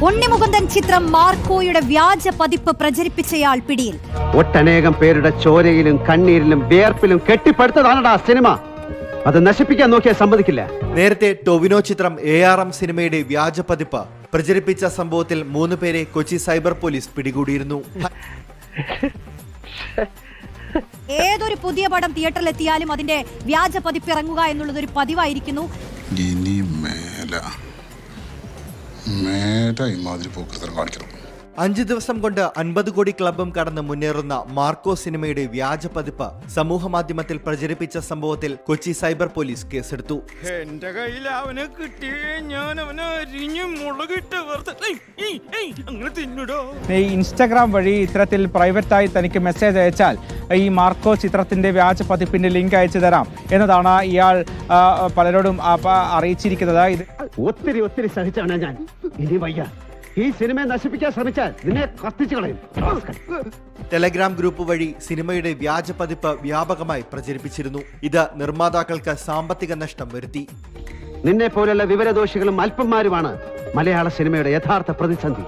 ഉണ്ണിമുകുന്ദൻ ചിത്രം മാർക്കോയുടെ വ്യാജ പതിപ്പ് പ്രചരിപ്പിച്ചയാൾ പിടിയിൽ. ഒട്ടനേകം പേരുടെ ചോരയിലും കണ്ണീരിലും വിയർപ്പിലും കെട്ടിപ്പടുത്തതാണടാ സിനിമ. അത് നശിപ്പിക്കാൻ നോക്കിയാൽ സമ്മതിക്കില്ല. നേരത്തെ ടൊവിനോ ചിത്രം ARM സിനിമയുടെ വ്യാജ പതിപ്പ് പ്രചരിപ്പിച്ച സംഭവത്തിൽ 3 പേരെ കൊച്ചി സൈബർ പോലീസ് പിടികൂടിയിരുന്നു. ഏതൊരു പുതിയ പടം തിയേറ്ററിലെത്തിയാലും അതിന്റെ വ്യാജ പതിപ്പ് ഇറങ്ങുക എന്നുള്ളത് ഒരു പതിവായിരിക്കുന്നു. ഇനി മേല ഇമാതിരി പോക്കൃതം കാണിക്കണം. 5 ദിവസം കൊണ്ട് 50 കോടി ക്ലബും കടന്ന് മുന്നേറുന്ന മാർക്കോ സിനിമയുടെ വ്യാജ പതിപ്പ് സമൂഹ മാധ്യമത്തിൽ പ്രചരിപ്പിച്ച സംഭവത്തിൽ കൊച്ചി സൈബർ പോലീസ് കേസെടുത്തു. എന്റെ കയ്യിൽ അവനെ കിട്ടിയേ ഞാൻ അവനെ അരിഞ്ഞ് മുളകിട്ട് അങ്ങനെ തിന്നിടോ. ഈ ഇൻസ്റ്റഗ്രാം വഴി ഇത്തരത്തിൽ പ്രൈവറ്റായി തനിക്ക് മെസ്സേജ് അയച്ചാൽ ഈ മാർക്കോ ചിത്രത്തിന്റെ വ്യാജ പതിപ്പിന്റെ ലിങ്ക് അയച്ചു തരാം എന്നതാണ് ഇയാൾ പലരോടും അറിയിച്ചിരിക്കുന്നത്. ഇത് ഒത്തിരി സഹിച്ചാണ് ഞാൻ. ഇനി വയ്യ. ഈ സിനിമയെ നശിപ്പിക്കാൻ ശ്രമിച്ചാൽ നിന്നെ കത്തിച്ചു കളയും. ടെലഗ്രാം ഗ്രൂപ്പ് വഴി സിനിമയുടെ വ്യാജ പതിപ്പ് വ്യാപകമായി പ്രചരിപ്പിച്ചിരുന്നു. ഇത് നിർമ്മാതാക്കൾക്ക് സാമ്പത്തിക നഷ്ടം വരുത്തി. നിന്നെ പോലുള്ള വിവരദോഷികളും അല്പന്മാരുമാണ് മലയാള സിനിമയുടെ യഥാർത്ഥ പ്രതിസന്ധി.